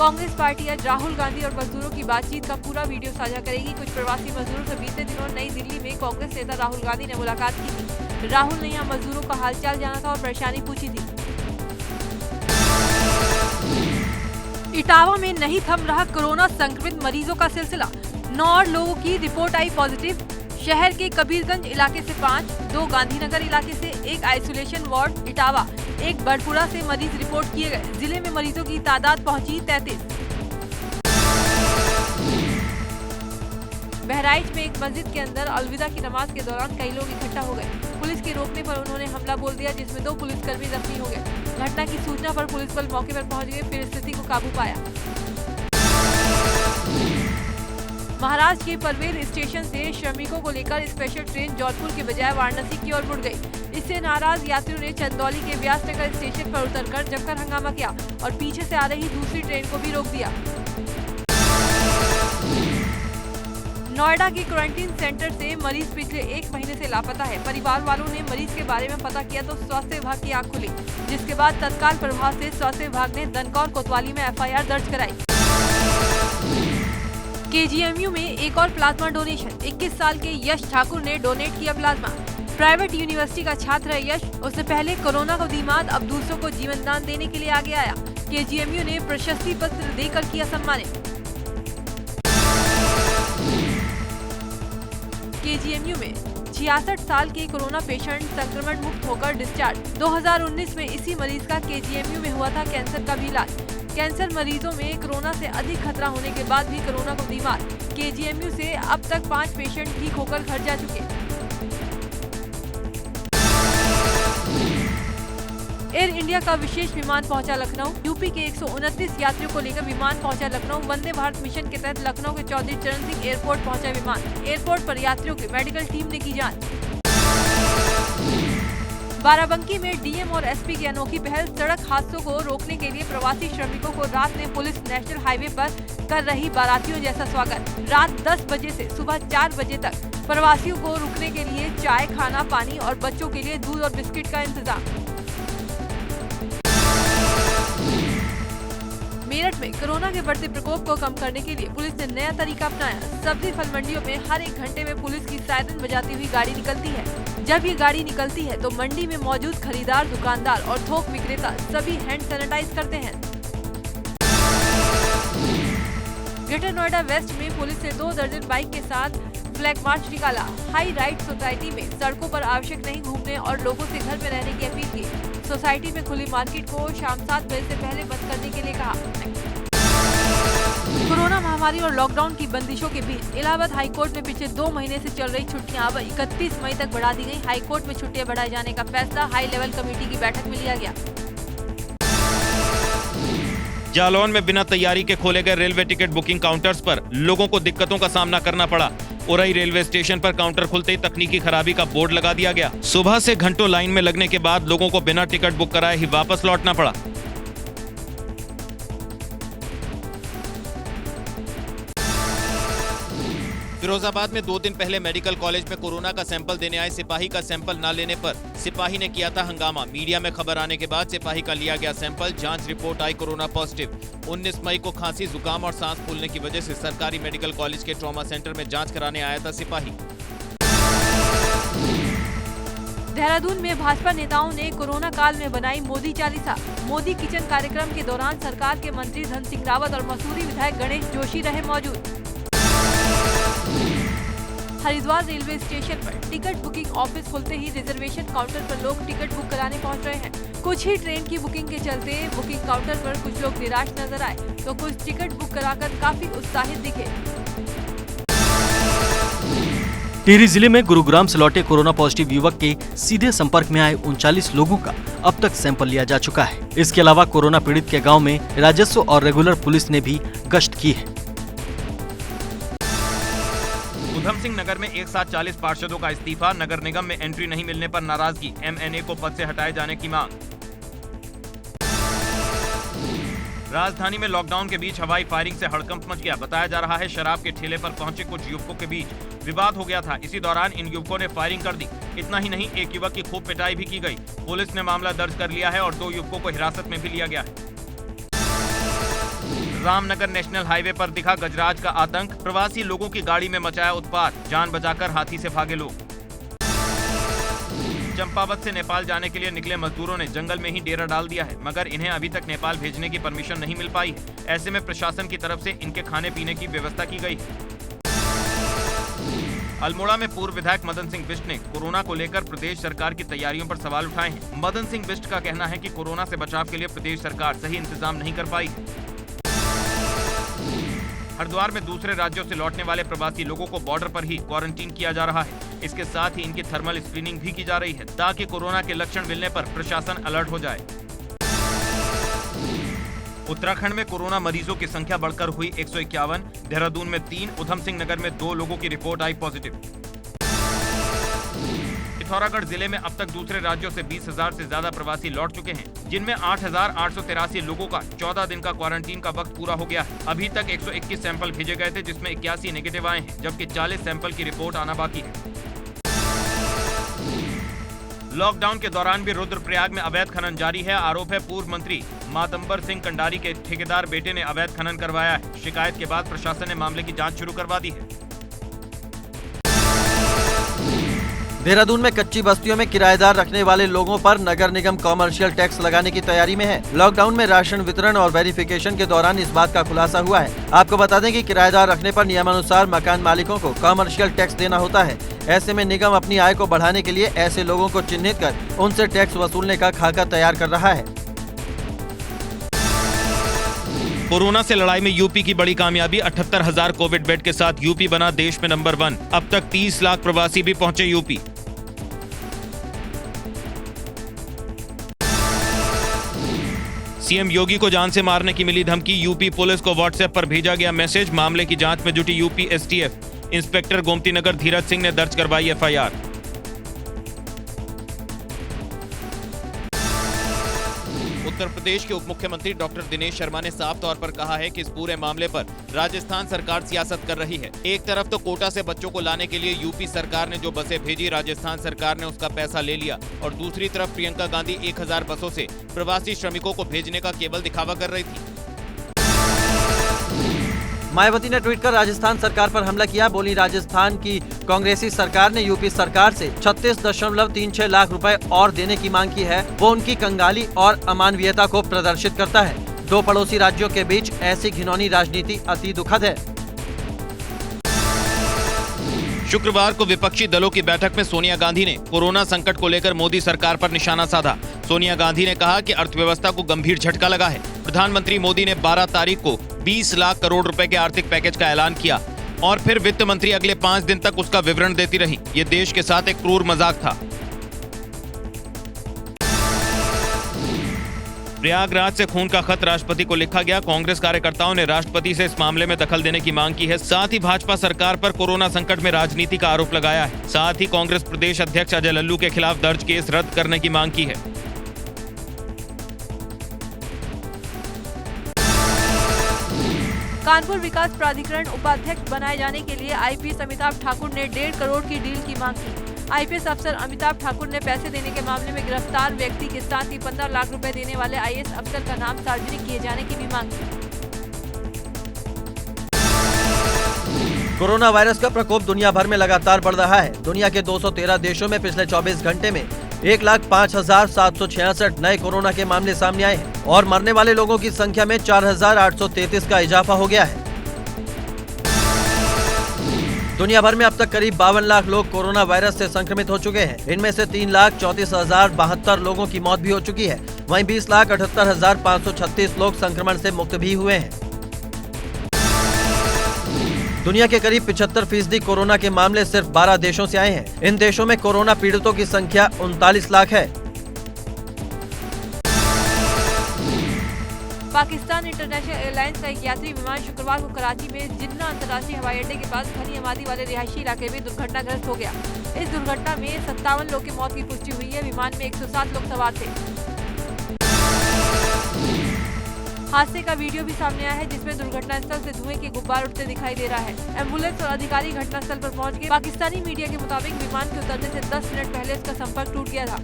Congress party आज राहुल गांधी और मजदूरों की बातचीत का पूरा वीडियो साझा करेगी। कुछ प्रवासी मजदूरों से बीते दिनों नई दिल्ली में कांग्रेस नेता राहुल गांधी ने मुलाकात की थी। राहुल ने यहां मजदूरों का हालचाल जाना था और परेशानी पूछी थी। इटावा में नहीं थम रहा कोरोना संक्रमित मरीजों का सिलसिला। 9 और लोगों की रिपोर्ट आई पॉजिटिव। शहर के कबीरगंज इलाके से 5, 2 गांधीनगर इलाके से, 1 आइसोलेशन वार्ड इटावा, 1 बड़पुरा से मरीज रिपोर्ट किए गए। जिले में मरीजों की तादाद पहुंची 33। बहराइच में एक मस्जिद के अंदर अलविदा की नमाज के दौरान कई लोग इकट्ठा हो गए। पुलिस के रोकने पर उन्होंने हमला बोल दिया, जिसमें 2 पुलिसकर्मी जख्मी हो गए। घटना की सूचना पर पुलिस बल मौके पर पहुंच गए, फिर स्थिति को काबू पाया। महाराष्ट्र के पनवेल स्टेशन से श्रमिकों को लेकर स्पेशल ट्रेन जौनपुर के बजाय वाराणसी की ओर मुड़ गई। इससे नाराज यात्रियों ने चंदौली के व्यासनगर स्टेशन पर उतरकर जमकर हंगामा किया और पीछे से आ रही दूसरी ट्रेन को भी रोक दिया। नोएडा के क्वारंटीन सेंटर से मरीज पिछले 1 महीने से लापता है। परिवार वालों ने मरीज के बारे में पता किया तो स्वास्थ्य विभाग की आंख खुली, जिसके बाद तत्काल प्रभाव से स्वास्थ्य विभाग ने दनकौर कोतवाली में FIR दर्ज कराई। KGMU में एक और प्लाज्मा डोनेशन। 21 साल के यश ठाकुर ने डोनेट किया प्लाज्मा। प्राइवेट यूनिवर्सिटी का छात्र है यश। उससे पहले कोरोना को दी मात, अब दूसरों को जीवन दान देने के लिए आगे आया। KGMU ने प्रशस्ति पत्र देकर किया सम्मानित। KGMU में 66 साल के कोरोना पेशेंट संक्रमण मुक्त होकर डिस्चार्ज। 2019 में इसी मरीज का KGMU में हुआ था कैंसर का भी इलाज। कैंसर मरीजों में कोरोना से अधिक खतरा होने के बाद भी कोरोना को दी मात। KGMU से अब तक 5 पेशेंट ठीक होकर घर जा चुके। एयर इंडिया का विशेष विमान पहुंचा लखनऊ। यूपी के 129 यात्रियों को लेकर विमान पहुंचा लखनऊ। वंदे भारत मिशन के तहत लखनऊ के चौधरी चरण सिंह एयरपोर्ट पहुंचा विमान। एयरपोर्ट पर यात्रियों की मेडिकल टीम ने की जांच। बाराबंकी में DM और SP की अनोखी पहल। सड़क हादसों को रोकने के लिए प्रवासी श्रमिकों को रात में पुलिस नेशनल हाईवे पर कर रही बारातियों जैसा स्वागत। रात 10 बजे से सुबह 4 बजे तक प्रवासियों को रुकने के लिए चाय, खाना, पानी और बच्चों के लिए दूध और बिस्किट का इंतजाम। मेरठ में कोरोना के बढ़ते प्रकोप को कम करने के लिए पुलिस ने नया तरीका अपनाया। सब्जी फल मंडियों में हर 1 घंटे में पुलिस की सायरन बजाती हुई गाड़ी निकलती है। जब ये गाड़ी निकलती है तो मंडी में मौजूद खरीदार, दुकानदार और थोक विक्रेता सभी हैंड सैनिटाइज करते हैं। ग्रेटर नोएडा वेस्ट में पुलिस ने 2 दर्जन बाइक के साथ फ्लैग मार्च निकाला। हाई राइट सोसाइटी में सड़कों पर आवश्यक नहीं घूमने और लोगों से घर में रहने की अपील की। सोसाइटी में खुली मार्केट को शाम 7 बजे से पहले बंद करने के लिए कहा। कोरोना महामारी और लॉकडाउन की बंदिशों के बीच इलाहाबाद हाईकोर्ट में पिछले 2 महीने से चल रही छुट्टियां अब 31 मई तक बढ़ा दी गई। हाईकोर्ट में छुट्टियां बढ़ाए जाने का फैसला हाई लेवल कमेटी की बैठक में लिया गया। जालौन में बिना तैयारी के खोले गए रेलवे टिकट बुकिंग काउंटर्स पर लोगों को दिक्कतों का सामना करना पड़ा। उरई रेलवे स्टेशन पर काउंटर खुलते ही तकनीकी खराबी का बोर्ड लगा दिया गया। सुबह से घंटों लाइन में लगने के बाद लोगों को बिना टिकट बुक कराए ही वापस लौटना पड़ा। फिरोजाबाद में 2 दिन पहले मेडिकल कॉलेज में कोरोना का सैंपल देने आए सिपाही का सैंपल न लेने पर सिपाही ने किया था हंगामा। मीडिया में खबर आने के बाद सिपाही का लिया गया सैंपल। जांच रिपोर्ट आई कोरोना पॉजिटिव। 19 मई को खांसी, जुकाम और सांस फूलने की वजह से सरकारी मेडिकल कॉलेज के ट्रॉमा सेंटर में जांच कराने आया था सिपाही। देहरादून में भाजपा नेताओं ने कोरोना काल में बनाई मोदी चालीसा। मोदी किचन कार्यक्रम के दौरान सरकार के मंत्री धन सिंह रावत और मसूरी विधायक गणेश जोशी रहे मौजूद। हरिद्वार रेलवे स्टेशन पर टिकट बुकिंग ऑफिस खुलते ही रिजर्वेशन काउंटर पर लोग टिकट बुक कराने पहुंच रहे हैं। कुछ ही ट्रेन की बुकिंग के चलते बुकिंग काउंटर पर कुछ लोग निराश नजर आए तो कुछ टिकट बुक कराकर काफी उत्साहित दिखे। टिहरी जिले में गुरुग्राम से लौटे कोरोना पॉजिटिव युवक के सीधे संपर्क में आए 39 लोगों का अब तक सैंपल लिया जा चुका है। इसके अलावा कोरोना पीड़ित के गाँव में राजस्व और रेगुलर पुलिस ने भी गश्त की है। उधम सिंह नगर में एक साथ 40 पार्षदों का इस्तीफा। नगर निगम में एंट्री नहीं मिलने पर नाराजगी। MNA को पद से हटाए जाने की मांग। राजधानी में लॉकडाउन के बीच हवाई फायरिंग से हड़कंप मच गया। बताया जा रहा है शराब के ठेले पर पहुंचे कुछ युवकों के बीच विवाद हो गया था। इसी दौरान इन युवकों ने फायरिंग कर दी। इतना ही नहीं, एक युवक की खूब पिटाई भी की गई। पुलिस ने मामला दर्ज कर लिया है और 2 युवकों को हिरासत में भी लिया गया है। रामनगर नेशनल हाईवे पर दिखा गजराज का आतंक, प्रवासी लोगों की गाड़ी में मचाया उत्पात, जान बचाकर हाथी से भागे लोग। चंपावत से नेपाल जाने के लिए निकले मजदूरों ने जंगल में ही डेरा डाल दिया है, मगर इन्हें अभी तक नेपाल भेजने की परमिशन नहीं मिल पाई है। ऐसे में प्रशासन की तरफ से इनके खाने पीने की व्यवस्था की गई है। अल्मोड़ा में पूर्व विधायक मदन सिंह बिष्ट ने कोरोना को लेकर प्रदेश सरकार की तैयारियों पर सवाल उठाए हैं। मदन सिंह बिष्ट का कहना है कि कोरोना से बचाव के लिए प्रदेश सरकार सही इंतजाम नहीं कर पाई है। हरिद्वार में दूसरे राज्यों से लौटने वाले प्रवासी लोगों को बॉर्डर पर ही क्वारंटीन किया जा रहा है। इसके साथ ही इनकी थर्मल स्क्रीनिंग भी की जा रही है, ताकि कोरोना के लक्षण मिलने पर प्रशासन अलर्ट हो जाए। उत्तराखंड में कोरोना मरीजों की संख्या बढ़कर हुई 151, देहरादून में 3, उधम सिंह नगर में 2 लोगों की रिपोर्ट आई पॉजिटिव। पिथौरागढ़ जिले में अब तक दूसरे राज्यों से 20,000 से ज्यादा प्रवासी लौट चुके हैं, जिनमें 8,883 लोगों का 14 दिन का क्वारंटीन का वक्त पूरा हो गया है। अभी तक 121 सैंपल भेजे गए थे, जिसमें 81 नेगेटिव आए हैं, जबकि 40 सैंपल की रिपोर्ट आना बाकी है। लॉकडाउन के दौरान भी रुद्रप्रयाग में अवैध खनन जारी है। आरोप है पूर्व मंत्री मातंबर सिंह कंडारी के ठेकेदार बेटे ने अवैध खनन करवाया है। शिकायत के बाद प्रशासन ने मामले की जांच शुरू करवा दी है। देहरादून में कच्ची बस्तियों में किराएदार रखने वाले लोगों पर नगर निगम कॉमर्शियल टैक्स लगाने की तैयारी में है। लॉकडाउन में राशन वितरण और वेरिफिकेशन के दौरान इस बात का खुलासा हुआ है। आपको बता दें कि किराएदार रखने पर नियमानुसार मकान मालिकों को कॉमर्शियल टैक्स देना होता है। ऐसे में निगम अपनी आय को बढ़ाने के लिए ऐसे लोगों को चिन्हित कर उनसे टैक्स वसूलने का खाका तैयार कर रहा है। कोरोना से लड़ाई में यूपी की बड़ी कामयाबी, 78,000 कोविड बेड के साथ यूपी बना देश में नंबर 1। अब तक 30 लाख प्रवासी भी पहुंचे यूपी। सीएम योगी को जान से मारने की मिली धमकी, यूपी पुलिस को व्हाट्सएप पर भेजा गया मैसेज। मामले की जांच में जुटी UP STF. Inspector Gomti Nagar Dheeraj Singh ने दर्ज करवाई एफआईआर। उत्तर प्रदेश के उप मुख्यमंत्री डॉक्टर दिनेश शर्मा ने साफ तौर पर कहा है कि इस पूरे मामले पर राजस्थान सरकार सियासत कर रही है। एक तरफ तो कोटा से बच्चों को लाने के लिए यूपी सरकार ने जो बसें भेजी, राजस्थान सरकार ने उसका पैसा ले लिया, और दूसरी तरफ प्रियंका गांधी 1000 बसों से प्रवासी श्रमिकों को भेजने का केवल दिखावा कर रही थी। मायावती ने ट्वीट कर राजस्थान सरकार पर हमला किया। बोली, राजस्थान की कांग्रेसी सरकार ने यूपी सरकार से 36.36 लाख रुपए और देने की मांग की है। वो उनकी कंगाली और अमानवीयता को प्रदर्शित करता है। 2 पड़ोसी राज्यों के बीच ऐसी घिनौनी राजनीति अति दुखद है। शुक्रवार को विपक्षी दलों की बैठक में सोनिया गांधी ने कोरोना संकट को लेकर मोदी सरकार पर निशाना साधा। सोनिया गांधी ने कहा कि अर्थव्यवस्था को गंभीर झटका लगा है। प्रधानमंत्री मोदी ने 12 तारीख को 20 लाख करोड़ रुपए के आर्थिक पैकेज का ऐलान किया और फिर वित्त मंत्री अगले 5 दिन तक उसका विवरण देती रही। ये देश के साथ एक क्रूर मजाक था। प्रयागराज से खून का खत राष्ट्रपति को लिखा गया। कांग्रेस कार्यकर्ताओं ने राष्ट्रपति से इस मामले में दखल देने की मांग की है। साथ ही भाजपा सरकार पर कोरोना संकट में राजनीति का आरोप लगाया है। साथ ही कांग्रेस प्रदेश अध्यक्ष अजय लल्लू के खिलाफ दर्ज केस रद्द करने की मांग की है। कानपुर विकास प्राधिकरण उपाध्यक्ष बनाए जाने के लिए आईपीएस अमिताभ ठाकुर ने 1.5 करोड़ की डील की मांग की। आईपीएस अफसर अमिताभ ठाकुर ने पैसे देने के मामले में गिरफ्तार व्यक्ति के साथ ही 15 लाख रुपए देने वाले आईएएस अफसर का नाम सार्वजनिक किए जाने की भी मांग की। कोरोना वायरस का प्रकोप दुनिया भर में लगातार बढ़ रहा है। दुनिया के 213 देशों में पिछले 24 घंटे में 1,05,766 नए कोरोना के मामले सामने आए हैं और मरने वाले लोगों की संख्या में 4,833 का इजाफा हो गया है। दुनिया भर में अब तक करीब 52 लाख लोग कोरोना वायरस से संक्रमित हो चुके हैं। इनमें से 3,34,072 लोगों की मौत भी हो चुकी है। वहीं 20,78,536 लोग संक्रमण से मुक्त भी हुए हैं। दुनिया के करीब 75% कोरोना के मामले सिर्फ 12 देशों से आए हैं। इन देशों में कोरोना पीड़ितों की संख्या 39 लाख है। पाकिस्तान इंटरनेशनल एयरलाइंस का एक यात्री विमान शुक्रवार को कराची में जिन्ना अंतर्राष्ट्रीय हवाई अड्डे के पास घनी आबादी वाले रिहायशी इलाके में दुर्घटनाग्रस्त हो गया। इस दुर्घटना में 57 लोगों की मौत की पुष्टि हुई है। विमान में 107 लोग सवार थे। हादसे का वीडियो भी सामने आया है, जिसमें दुर्घटना स्थल से धुएं के गुब्बार उठते दिखाई दे रहा है। एम्बुलेंस और अधिकारी घटनास्थल पर पहुंच गए। पाकिस्तानी मीडिया के मुताबिक विमान के उतरने से 10 मिनट पहले इसका संपर्क टूट गया था।